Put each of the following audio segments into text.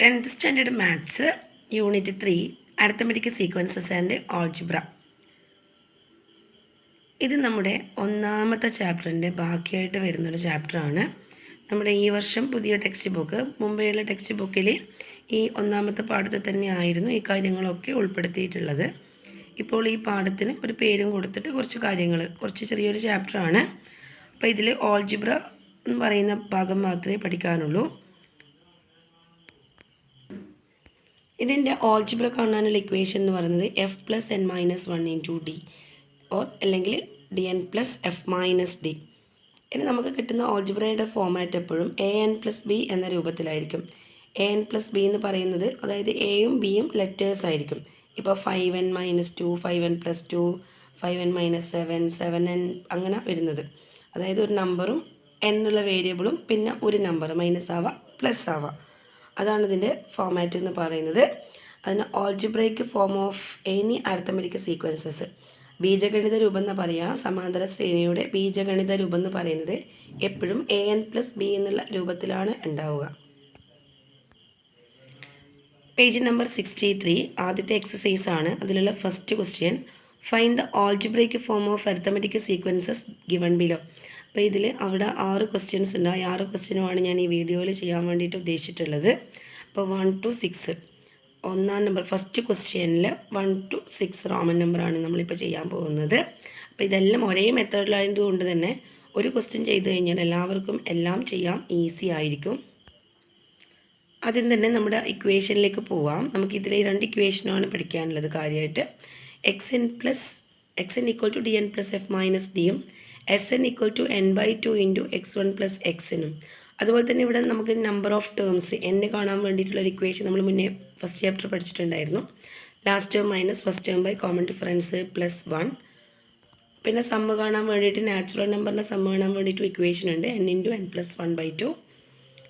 10th standard maths unit 3 arithmetic sequences and algebra. ഇത് നമ്മുടെ ഒന്നാമത്തെ ചാപ്റ്ററിൻ്റെ ബാക്കിയായിട്ട് വരുന്നൊരു ചാപ്റ്ററാണ്. നമ്മുടെ ഈ വർഷം പുതിയ ടെക്സ്റ്റ് ബുക്ക്, മുമ്പെയുള്ള ടെക്സ്റ്റ് ബുക്കിൽ ഈ ഒന്നാമത്തെ പാഠത്തിൽ തന്നെ ആയിരുന്നു ഈ കാര്യങ്ങളൊക്കെ ഉൾപ്പെടുത്തിയിട്ടുള്ളത്. ഇപ്പോൾ ഈ പാഠത്തിന് ഒരു പേരും കൊടുത്തിട്ട് കുറച്ച് ചെറിയൊരു ചാപ്റ്ററാണ്. അപ്പോൾ ഇതിൽ ആൾജിബ്ര എന്ന് പറയുന്ന ഭാഗം മാത്രമേ പഠിക്കാനുള്ളൂ. ഇതിൻ്റെ ആൾജിബ്ര കാണാനുള്ള ഇക്വേഷൻ എന്ന് പറയുന്നത് F plus N minus 1 into D അല്ലെങ്കിൽ D N plus F minus D. ഇനി നമുക്ക് കിട്ടുന്ന ആൾജിബ്രയുടെ ഫോമാറ്റ് എപ്പോഴും എ എൻ പ്ലസ് ബി എന്ന രൂപത്തിലായിരിക്കും. എ എൻ പ്ലസ് ബി എന്ന് പറയുന്നത് അതായത് എയും ബിയും ലെറ്റേഴ്സ് ആയിരിക്കും. ഇപ്പോൾ 5n minus 2, 5n plus 2, 5n minus 7, 7n അങ്ങനെ വരുന്നത്. അതായത് ഒരു നമ്പറും എന്നുള്ള വേരിയബിളും പിന്നെ ഒരു നമ്പർ മൈനസ് ആവാം പ്ലസ് ആവാം. അതാണ് ഇതിൻ്റെ ഫോമാറ്റ് എന്ന് പറയുന്നത്. അതിന് algebraic form of any arithmetic sequences, ബീജഗണിത രൂപം എന്ന് പറയുക. സമാന്തര ശ്രേണിയുടെ ബീജഗണിത രൂപം എന്ന് പറയുന്നത് എപ്പോഴും എ എൻ പ്ലസ് ബി എന്നുള്ള രൂപത്തിലാണ് ഉണ്ടാവുക. പേജ് നമ്പർ 63 ആദ്യത്തെ എക്സസൈസ് ആണ്. അതിലുള്ള first question, find the algebraic form of arithmetic sequences given below. അപ്പോൾ ഇതിൽ അവിടെ 6 ക്വസ്റ്റ്യൻസ് ഉണ്ട്. ആ 6 ക്വസ്റ്റ്യനുമാണ് ഞാൻ ഈ വീഡിയോയിൽ ചെയ്യാൻ വേണ്ടിയിട്ട് ഉദ്ദേശിച്ചിട്ടുള്ളത്. അപ്പോൾ 1 to 6 ഒന്നാം നമ്പർ ഫസ്റ്റ് ക്വസ്റ്റ്യനിൽ 1 to 6 റോമൻ നമ്പറാണ് നമ്മളിപ്പോൾ ചെയ്യാൻ പോകുന്നത്. അപ്പോൾ ഇതെല്ലാം ഒരേ മെത്തേഡിലായതുകൊണ്ട് തന്നെ ഒരു ക്വസ്റ്റ്യൻ ചെയ്ത് കഴിഞ്ഞാൽ എല്ലാവർക്കും എല്ലാം ചെയ്യാം, ഈസി ആയിരിക്കും. ആദ്യം തന്നെ നമ്മുടെ ഇക്വേഷനിലേക്ക് പോവാം. നമുക്കിതിൽ 2 ഇക്വേഷനാണ് പഠിക്കാനുള്ളത് കാര്യമായിട്ട്. X N equal to D N plus F minus ഡിയും S N equal to N by 2 into x1 plus എക്സിനും. അതുപോലെ തന്നെ ഇവിടെ നമുക്ക് നമ്പർ ഓഫ് ടേംസ് എന്നെ കാണാൻ വേണ്ടിയിട്ടുള്ളൊരു ഇക്വേഷൻ നമ്മൾ മുന്നേ ഫസ്റ്റ് ചാപ്റ്റർ പഠിച്ചിട്ടുണ്ടായിരുന്നു. Last term minus first term by common difference plus 1. പിന്നെ സമ്മ് കാണാൻ വേണ്ടിയിട്ട് നാച്ചുറൽ നമ്പറിൻ്റെ സമ്മ് കാണാൻ വേണ്ടിയിട്ട് ഇക്വേഷൻ ഉണ്ട്, n ഇൻറ്റു n പ്ലസ് 1/2.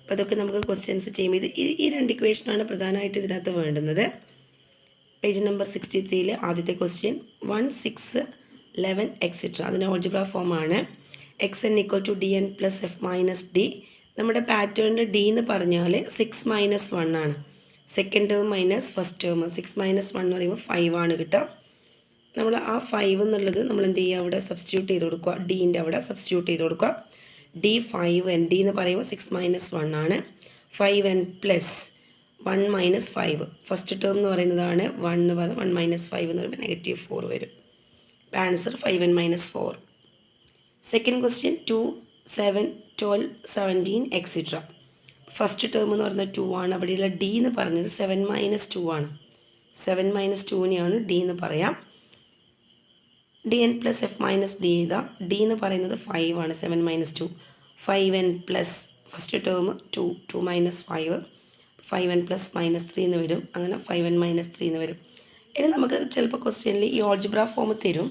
അപ്പോൾ അതൊക്കെ നമുക്ക് ക്വസ്റ്റ്യൻസ് ചെയ്യുമ്പോൾ ഈ 2 ഇക്വേഷനാണ് പ്രധാനമായിട്ട് ഇതിനകത്ത് വേണ്ടുന്നത്. പേജ് നമ്പർ 63 ആദ്യത്തെ ക്വസ്റ്റ്യൻ 1, 6, 11 എക്സെട്ര. അതിൻ്റെ ആൾജിബ്ര ഫോമാണ് X N equal to D N plus F minus D. നമ്മുടെ പാറ്റേണിൻ്റെ ഡി എന്ന് പറഞ്ഞാൽ 6 മൈനസ് 1 ആണ്. Second term minus first term. 6 minus 1 എന്ന് പറയുമ്പോൾ 5 ആണ് കിട്ടുക. നമ്മൾ ആ 5 എന്നുള്ളത് നമ്മൾ എന്ത് ചെയ്യുക, അവിടെ സബ്സ്റ്റിറ്റ്യൂട്ട് ചെയ്ത് കൊടുക്കുക. ഡീൻ്റെ അവിടെ സബ്സ്റ്റിറ്റ്യൂട്ട് ചെയ്ത് കൊടുക്കുക. ഡി 5n, ഡി എന്ന് പറയുമ്പോൾ 6 മൈനസ് 1 ആണ്. 5n plus 1 minus 5. First term എന്ന് പറയുന്നതാണ് 1 എന്ന് പറയുന്നത്. 1 മൈനസ് 5 എന്ന് പറയുമ്പോൾ -4 വരും. Answer 5n minus 4. Second question 2, 7, 12, 17 etcetera. First term എന്ന് പറയുന്നത് 2 ആണ്. അവിടെയുള്ള ഡി എന്ന് പറഞ്ഞത് 7 മൈനസ് 2 ആണ്. 7 മൈനസ് 2നെയാണ് ഡി എന്ന് പറയാം. D N plus F minus D ചെയ്താൽ ഡി എന്ന് പറയുന്നത് 5 ആണ്. 7 minus 2 5n plus first term 2 minus 5 5n plus -3 എന്ന് വരും. അങ്ങനെ 5n മൈനസ് 3 എന്ന് വരും. ഇനി നമുക്ക് ചിലപ്പോൾ ക്വസ്റ്റ്യനിൽ ഈ ആൾജിബ്ര ഫോം തരും.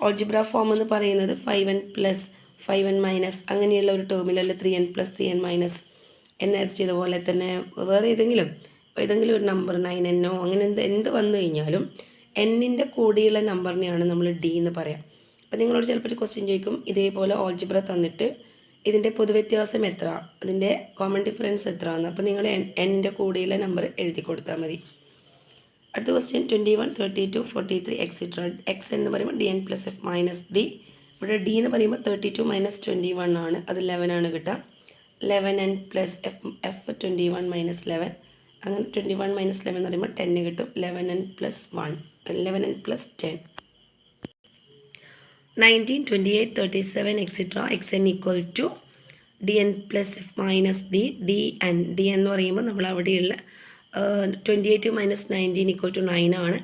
ആൾജിബ്ര ഫോം എന്ന് പറയുന്നത് 5n പ്ലസ് 5n മൈനസ് അങ്ങനെയുള്ള ഒരു ടേമിലല്ല 3n പ്ലസ് 3n മൈനസ് എന്നേരച്ച് ചെയ്ത പോലെ തന്നെ വേറെ ഏതെങ്കിലും ഒരു നമ്പർ 9n അങ്ങനെ എന്ത് വന്നു കഴിഞ്ഞാലും എന്നിൻ്റെ കൂടിയുള്ള നമ്പറിനെയാണ് നമ്മൾ ഡി എന്ന് പറയാം. അപ്പോൾ നിങ്ങളോട് ചിലപ്പോൾ ഒരു ക്വസ്റ്റ്യൻ ചോദിക്കും, ഇതേപോലെ ആൾജിബ്ര തന്നിട്ട് ഇതിൻ്റെ പൊതുവ്യത്യാസം എത്ര, അതിൻ്റെ കോമൺ ഡിഫറൻസ് എത്ര എന്ന്. അപ്പോൾ നിങ്ങൾ എന്നിൻ്റെ കൂടിയുള്ള നമ്പർ എഴുതി കൊടുത്താൽ മതി. അടുത്ത ക്വസ്റ്റ്യൻ 21, 32, 43 എക്സെട്ര. എക്സ് എന്ന് പറയുമ്പോൾ D N plus F minus D. ഇവിടെ ഡി എന്ന് പറയുമ്പോൾ 32 മൈനസ് 21 ആണ്. അത് 11 ആണ് കിട്ടുക. 11n plus F 21 minus 11. അങ്ങനെ 21 മൈനസ് 11 എന്ന് പറയുമ്പോൾ 10 കിട്ടും. 11n plus 1, 11n plus 10. 19, 28, 37 etcetera. X N equal to D N plus F minus d. D n എന്ന് പറയുമ്പോൾ നമ്മൾ അവിടെയുള്ള 28 മൈനസ് 19 ഈക്വൽ ടു 9 ആണ്.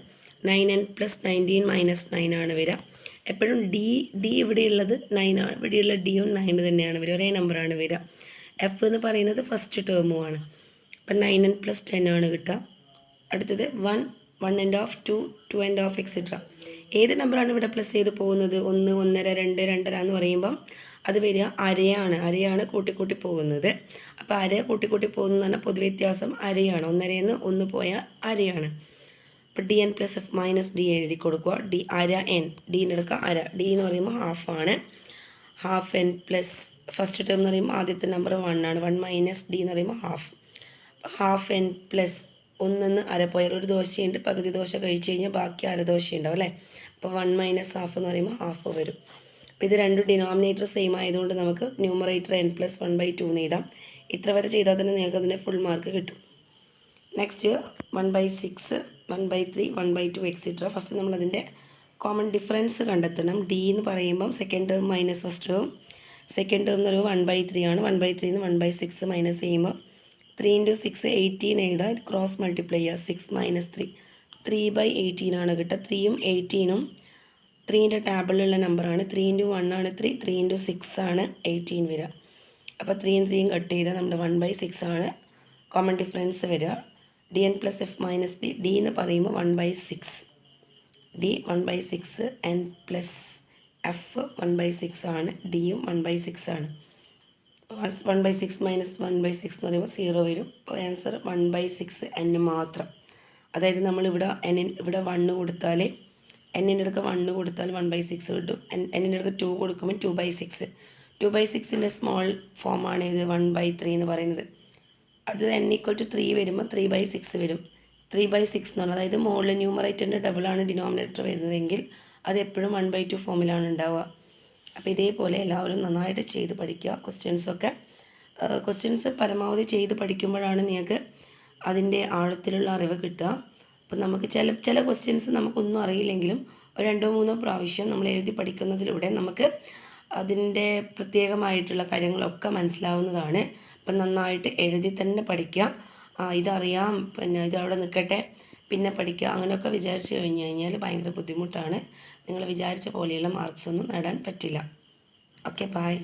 9n പ്ലസ് 19 മൈനസ് 9 ആണ് വരിക. എപ്പോഴും ഡി ഇവിടെയുള്ളത് 9 ആണ്. ഇവിടെയുള്ള ഡിയും 9 തന്നെയാണ് വരിക. ഒരേ നമ്പറാണ് വരിക. എഫ് എന്ന് പറയുന്നത് ഫസ്റ്റ് ടേമുമാണ്. അപ്പം 9n പ്ലസ് 10 ആണ് കിട്ടുക. അടുത്തത് 1, 1.5, 2, 2.5 എക്സെട്ര. ഏത് നമ്പറാണ് ഇവിടെ പ്ലസ് ചെയ്ത് പോകുന്നത്? 1, 1.5, 2, 2.5 എന്ന് പറയുമ്പം അത് വരിക അരയാണ് കൂട്ടിക്കൂട്ടി പോകുന്നത്. അപ്പോൾ അര കൂട്ടിക്കൂട്ടി പോകുന്നതെന്ന് പറഞ്ഞാൽ പൊതുവ്യത്യാസം അരയാണ്. 1.5 1 പോയാൽ അരയാണ്. അപ്പോൾ D N plus F minus D എഴുതി കൊടുക്കുക. ഡി അര എൻ, ഡീൻ്റെ എടുക്കുക അര. ഡി എന്ന് പറയുമ്പോൾ ഹാഫാണ്. Half N plus first term എന്ന് പറയുമ്പോൾ ആദ്യത്തെ നമ്പർ 1 ആണ്. 1 മൈനസ് ഡി എന്ന് പറയുമ്പോൾ ഹാഫ്. ഹാഫ് n പ്ലസ് 1 അര പോയാൽ ഒരു ദോശയുണ്ട്, പകുതി ദോശ കഴിച്ച് കഴിഞ്ഞാൽ ബാക്കി അര ദോശ ഉണ്ടാവും അല്ലേ. അപ്പോൾ 1 മൈനസ് ഹാഫ് എന്ന് പറയുമ്പോൾ ഹാഫ് വരും. അപ്പോൾ ഇത് രണ്ടും ഡിനോമിനേറ്റർ സെയിം ആയതുകൊണ്ട് നമുക്ക് ന്യൂമറേറ്റർ n+1/2 എന്ന് എഴുതാം. ഇത്ര വരെ ചെയ്താൽ തന്നെ നിങ്ങൾക്ക് അതിന് ഫുൾ മാർക്ക് കിട്ടും. Next 1/6, 1/3, 1/2 etcetera. ഫസ്റ്റ് നമ്മളതിൻ്റെ കോമൺ ഡിഫറൻസ് കണ്ടെത്തണം. ഡി എന്ന് പറയുമ്പം second term minus first term. Second term എന്ന് പറയുമ്പോൾ 1/3 ആണ്. 1/3 നിന്ന് 1/6 മൈനസ് ചെയ്യുമ്പോൾ 3 × 6 18 എഴുതാം. ക്രോസ് മൾട്ടിപ്ലൈ ചെയ്യുക. 6 - 3 3/18 ആണ് കിട്ടുക. 3ഉം 18ഉം 3ൻ്റെ ടാബിളിലുള്ള നമ്പറാണ്. 3 × 1 ആണ് 3, 3 × 6 ആണ് 18 വരിക. അപ്പോൾ 3ഉം 3ഉം കട്ട് ചെയ്താൽ നമ്മുടെ 1/6 ആണ് കോമൺ ഡിഫറൻസ് വരിക. dn+f - d. ഡി എന്ന് പറയുമ്പോൾ 1/6. ഡി 1/6, n+f 1/6 ആണ്. ഡിയും 1/6 ആണ്. 1/6 - 1/6 എന്ന് പറയുമ്പോൾ 0 വരും. അപ്പോൾ ആൻസർ 1/6 n മാത്രം. അതായത് നമ്മളിവിടെ ഇവിടെ 1 കൊടുത്താൽ എന്നിൻ്റെ അടുക്ക 1 കൊടുത്താൽ 1/6 കിട്ടും. എന്നിൻ്റെ അടുക്ക 2 കൊടുക്കുമ്പോൾ 2/6. 2/6ൻ്റെ സ്മോൾ ഫോമാണ് ഇത് 1/3 എന്ന് പറയുന്നത്. അടുത്തത് n = 3 വരുമ്പോൾ 3/6 വരും. 3/6 എന്ന് പറഞ്ഞാൽ അതായത് മുകളിൽ ന്യൂമറേറ്ററിൻ്റെ ഡബിളാണ് ഡിനോമിനേറ്റർ വരുന്നതെങ്കിൽ അത് എപ്പോഴും 1/2 ഫോമിലാണ് ഉണ്ടാവുക. അപ്പോൾ ഇതേപോലെ എല്ലാവരും നന്നായിട്ട് ചെയ്ത് പഠിക്കുക. ക്വസ്റ്റ്യൻസ് പരമാവധി ചെയ്ത് പഠിക്കുമ്പോഴാണ് നിങ്ങൾക്ക് അതിൻ്റെ ആഴത്തിലുള്ള അറിവ് കിട്ടുക. അപ്പോൾ നമുക്ക് ചില ക്വസ്റ്റ്യൻസ് നമുക്കൊന്നും അറിയില്ലെങ്കിലും ഒരു 2-3 പ്രാവശ്യം നമ്മൾ എഴുതി പഠിക്കുന്നതിലൂടെ നമുക്ക് അതിൻ്റെ പ്രത്യേകമായിട്ടുള്ള കാര്യങ്ങളൊക്കെ മനസ്സിലാവുന്നതാണ്. അപ്പം നന്നായിട്ട് എഴുതി തന്നെ പഠിക്കുക. ഇതറിയാം, പിന്നെ ഇതവിടെ നിൽക്കട്ടെ, പിന്നെ പഠിക്കുക, അങ്ങനെയൊക്കെ വിചാരിച്ച് കഴിഞ്ഞാൽ ഭയങ്കര ബുദ്ധിമുട്ടാണ്. നിങ്ങൾ വിചാരിച്ച പോലെയുള്ള മാർക്സ് ഒന്നും നേടാൻ പറ്റില്ല. Okay, by.